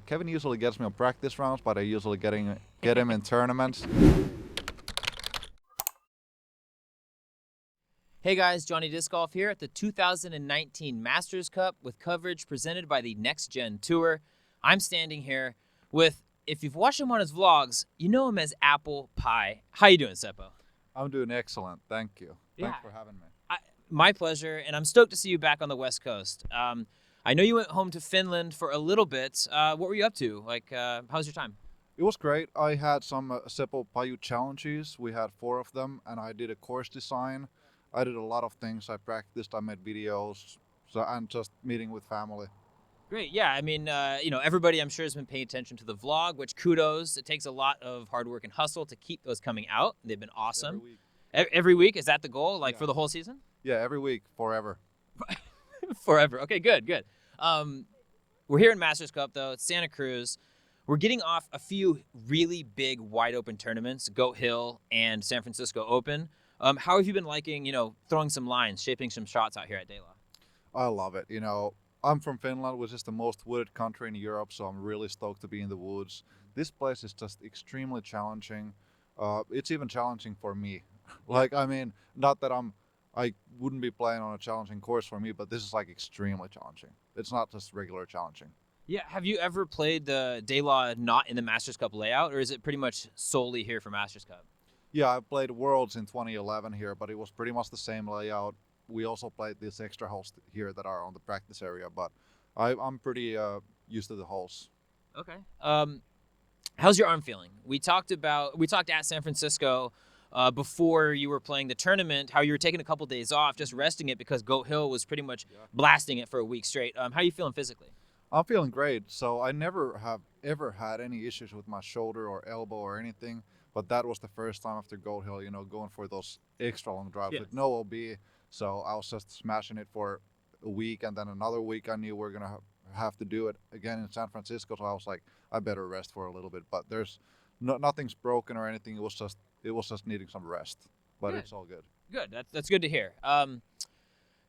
Kevin usually gets me on practice rounds, but I usually get him in tournaments. Hey guys, Johnny Disc Golf here at the 2019 Masters Cup with coverage presented by the Next Gen Tour. I'm standing here with, if you've watched him on his vlogs, you know him as Apple Pie. How you doing, Seppo? I'm doing excellent, thank you. Yeah. Thanks for having me. My pleasure, and I'm stoked to see you back on the West Coast. I know you went home to Finland for a little bit. What were you up to? How was your time? It was great. I had some Seppo Paju challenges. We had 4 of them, and I did a course design. I did a lot of things. I practiced. I made videos, and just meeting with family. Great. Yeah. I mean, everybody I'm sure has been paying attention to the vlog, which kudos. It takes a lot of hard work and hustle to keep those coming out. They've been awesome. Every week. Every week? Is that the goal? Yeah. For the whole season? Yeah, every week, forever. Forever. Okay, good. We're here in Masters Cup, though. It's Santa Cruz. We're getting off a few really big, wide open tournaments, Goat Hill and San Francisco Open. How have you been liking, throwing some lines, shaping some shots out here at DeLa? I love it. I'm from Finland, which is the most wooded country in Europe, so I'm really stoked to be in the woods. This place is just extremely challenging. It's even challenging for me. Not that I wouldn't be playing on a challenging course for me, but this is extremely challenging. It's not just regular challenging. Yeah. Have you ever played the DeLa not in the Masters Cup layout, or is it pretty much solely here for Masters Cup? Yeah, I played Worlds in 2011 here, but it was pretty much the same layout. We also played these extra holes here that are on the practice area, but I'm pretty used to the holes. Okay. How's your arm feeling? We talked at San Francisco before you were playing the tournament, how you were taking a couple days off, just resting it because Goat Hill was pretty much blasting it for a week straight. How are you feeling physically? I'm feeling great. So I never have ever had any issues with my shoulder or elbow or anything, but that was the first time after Goat Hill, going for those extra long drives with no OB. So I was just smashing it for a week, and then another week I knew we're gonna have to do it again in San Francisco. So I was like, I better rest for a little bit. But there's nothing's broken or anything. It was just needing some rest. But Good. It's all good. Good. That's good to hear.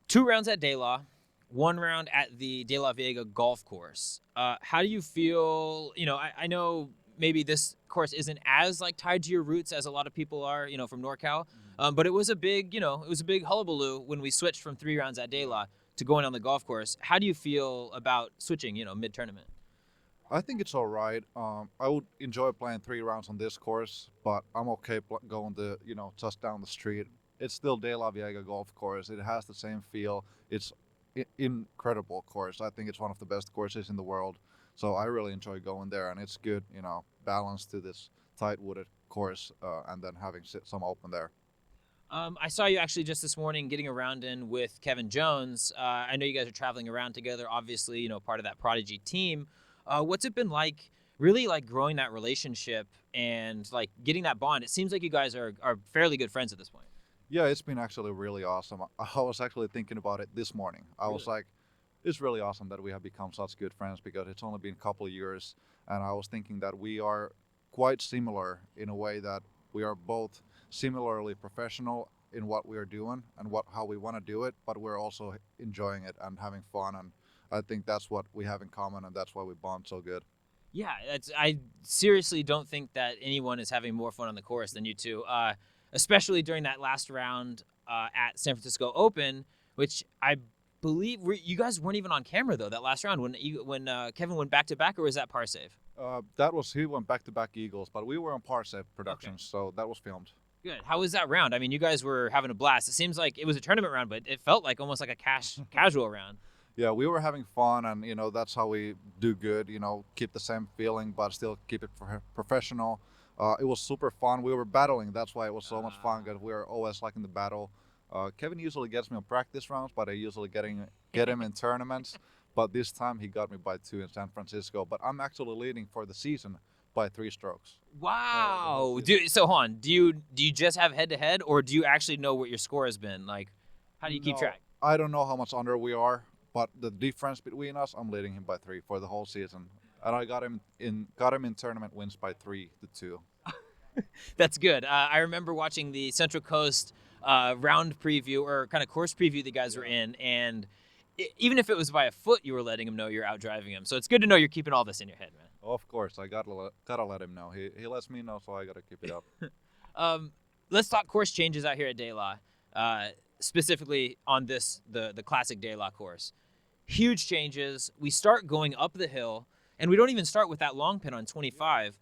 2 rounds at DeLa, 1 round at the De La Vega golf course. How do you feel? I know maybe this course isn't as tied to your roots as a lot of people are, from NorCal. But it was a big hullabaloo when we switched from 3 rounds at DeLa to going on the golf course. How do you feel about switching, mid-tournament? I think it's all right. I would enjoy playing 3 rounds on this course, but I'm okay going just down the street. It's still De La Vega golf course. It has the same feel. It's incredible course. I think it's one of the best courses in the world. So I really enjoy going there, and it's good, balance to this tight wooded course, and then having some open there. I saw you actually just this morning getting around in with Kevin Jones. I know you guys are traveling around together, obviously, part of that Prodigy team. What's it been like, really growing that relationship and getting that bond? It seems like you guys are fairly good friends at this point. Yeah, it's been actually really awesome. I was actually thinking about it this morning. I was like, it's really awesome that we have become such good friends because it's only been a couple of years. And I was thinking that we are quite similar in a way that we are both similarly professional in what we are doing and how we want to do it, but we're also enjoying it and having fun. And I think that's what we have in common, and that's why we bond so good. Yeah, I seriously don't think that anyone is having more fun on the course than you two, especially during that last round at San Francisco Open, which I believe you guys weren't even on camera, though, that last round when Kevin went back-to-back, or was that par save? He went back-to-back Eagles, but we were on par save productions, so that was filmed. Good. How was that round? I mean, you guys were having a blast. It seems like it was a tournament round, but it felt almost like a casual round. Yeah, we were having fun, and that's how we do good. Keep the same feeling, but still keep it professional. It was super fun. We were battling. That's why it was so much fun, because we were always in the battle. Kevin usually gets me on practice rounds, but I usually get him in tournaments. But this time he got me by 2 in San Francisco. But I'm actually leading for the season by 3 strokes. Wow. So hold on. Do you just have head-to-head, or do you actually know what your score has been? How do you keep track? I don't know how much under we are, but the difference between us, I'm leading him by 3 for the whole season. And I got him in tournament wins by 3-2. That's good. I remember watching the Central Coast round preview, or kind of course preview the guys were in, and even if it was by a foot, you were letting him know you're out driving him. So it's good to know you're keeping all this in your head, man. Of course, I gotta let him know. He lets me know, so I gotta keep it up. Let's talk course changes out here at DeLa, specifically on the classic DeLa course. Huge changes. We start going up the hill, and we don't even start with that long pin on 25.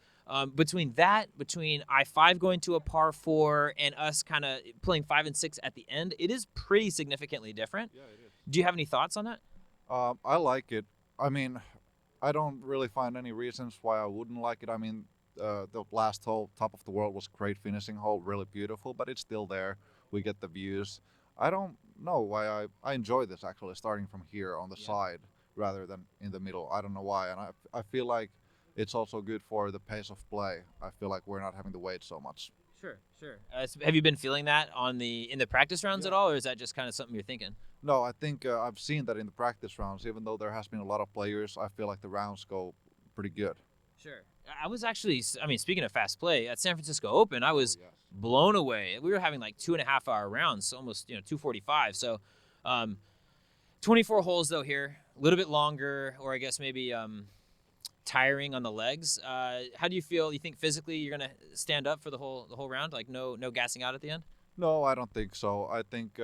Between I-5 going to a par 4 and us kind of playing 5 and 6 at the end, it is pretty significantly different. Yeah, it is. Do you have any thoughts on that? I like it. I mean, I don't really find any reasons why I wouldn't like it. I mean, the last hole, top of the world, was a great finishing hole, really beautiful, but it's still there. We get the views. I don't know why I enjoy this actually, starting from here on the side rather than in the middle. I don't know why, and I feel like it's also good for the pace of play. I feel like we're not having to wait so much. Sure. Have you been feeling that in the practice rounds at all, or is that just kind of something you're thinking? No, I think I've seen that in the practice rounds. Even though there has been a lot of players, I feel like the rounds go pretty good. Sure. I was actually, speaking of fast play, at San Francisco Open, I was blown away. We were having like 2.5 hour rounds, almost 2:45. So, 24 holes though here, a little bit longer, or I guess maybe tiring on the legs. How do you feel? You think physically you're gonna stand up for the whole round? Like no gassing out at the end? No, I don't think so. I think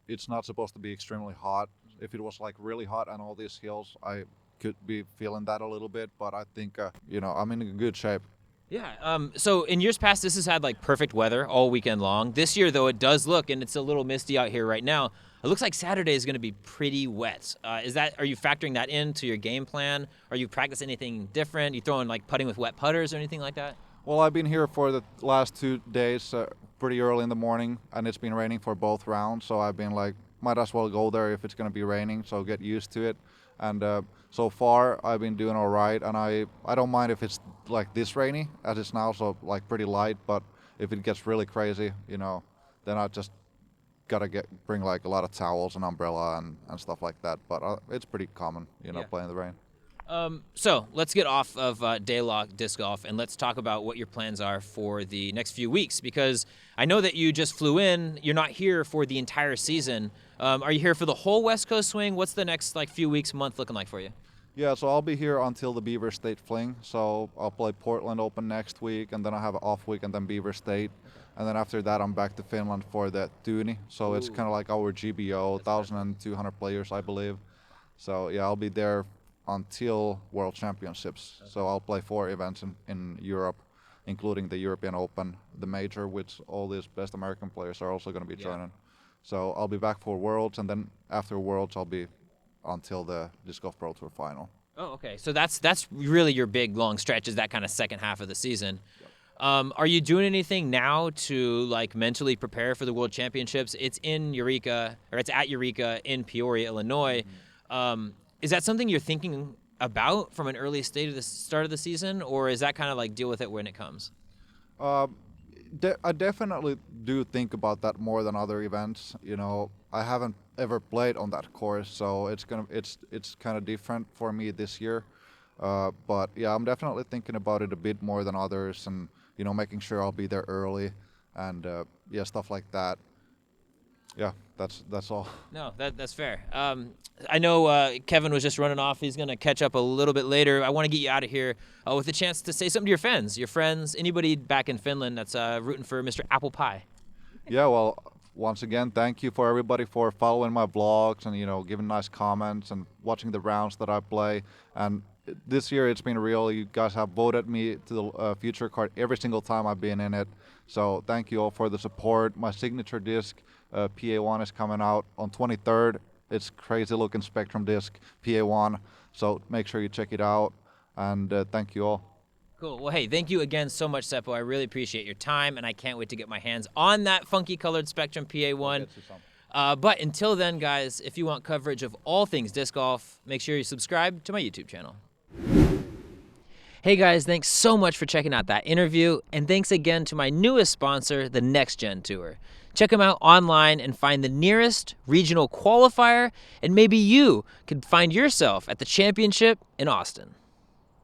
it's not supposed to be extremely hot. If it was like really hot on all these hills, I could be feeling that a little bit. But I think I'm in good shape. Yeah. So in years past, this has had like perfect weather all weekend long. This year, though, it does look, and it's a little misty out here right now. It looks like Saturday is going to be pretty wet. Are you factoring that into your game plan? Are you practicing anything different? You throwing like putting with wet putters or anything like that? Well, I've been here for the last 2 days, pretty early in the morning, and it's been raining for both rounds. So I've been like, might as well go there if it's going to be raining. So get used to it. And so far, I've been doing all right, and I don't mind if it's like this rainy as it's now, so like pretty light. But if it gets really crazy, then I just gotta bring like a lot of towels and umbrella and stuff like that. But it's pretty common, playing in the rain. So let's get off of DeLa disc golf and let's talk about what your plans are for the next few weeks, because I know that you just flew in. You're not here for the entire season. Are you here for the whole West Coast swing? What's the next few weeks, month looking like for you? Yeah, so I'll be here until the Beaver State Fling. So I'll play Portland Open next week, and then I'll have an off week, and then Beaver State. And then after that, I'm back to Finland for the Tuni. So it's kind of like our GBO, 1,200 players, I believe. So yeah, I'll be there until World Championships. So I'll play 4 events in Europe, including the European Open, the major, which all these best American players are also going to be joining. So I'll be back for Worlds, and then after Worlds, I'll be until the Disc Golf Pro Tour final. Oh, okay. So that's really your big long stretch, is that kind of second half of the season. Yep. Are you doing anything now to like mentally prepare for the World Championships? It's in Eureka, or it's at Eureka in Peoria, Illinois. Mm-hmm. Is that something you're thinking about from an early stage of the start of the season, or is that kind of like deal with it when it comes? I definitely do think about that more than other events. I haven't ever played on that course, so it's kind of different for me this year. But yeah, I'm definitely thinking about it a bit more than others, and making sure I'll be there early, and stuff like that. Yeah, that's all. No, that's fair. I know Kevin was just running off. He's going to catch up a little bit later. I want to get you out of here with a chance to say something to your friends, anybody back in Finland that's rooting for Mr. Apple Pie. Yeah, well, once again, thank you for everybody for following my vlogs and, giving nice comments and watching the rounds that I play. And this year it's been real. You guys have voted me to the future card every single time I've been in it. So thank you all for the support. My signature disc, PA1, is coming out on 23rd. It's crazy looking Spectrum disc, PA1. So make sure you check it out. And thank you all. Cool. Well, hey, thank you again so much, Seppo. I really appreciate your time, and I can't wait to get my hands on that funky colored Spectrum PA1. But until then, guys, if you want coverage of all things disc golf, make sure you subscribe to my YouTube channel. Hey guys, thanks so much for checking out that interview, and thanks again to my newest sponsor, the Next Gen Tour. Check them out online and find the nearest regional qualifier, and maybe you could find yourself at the championship in Austin.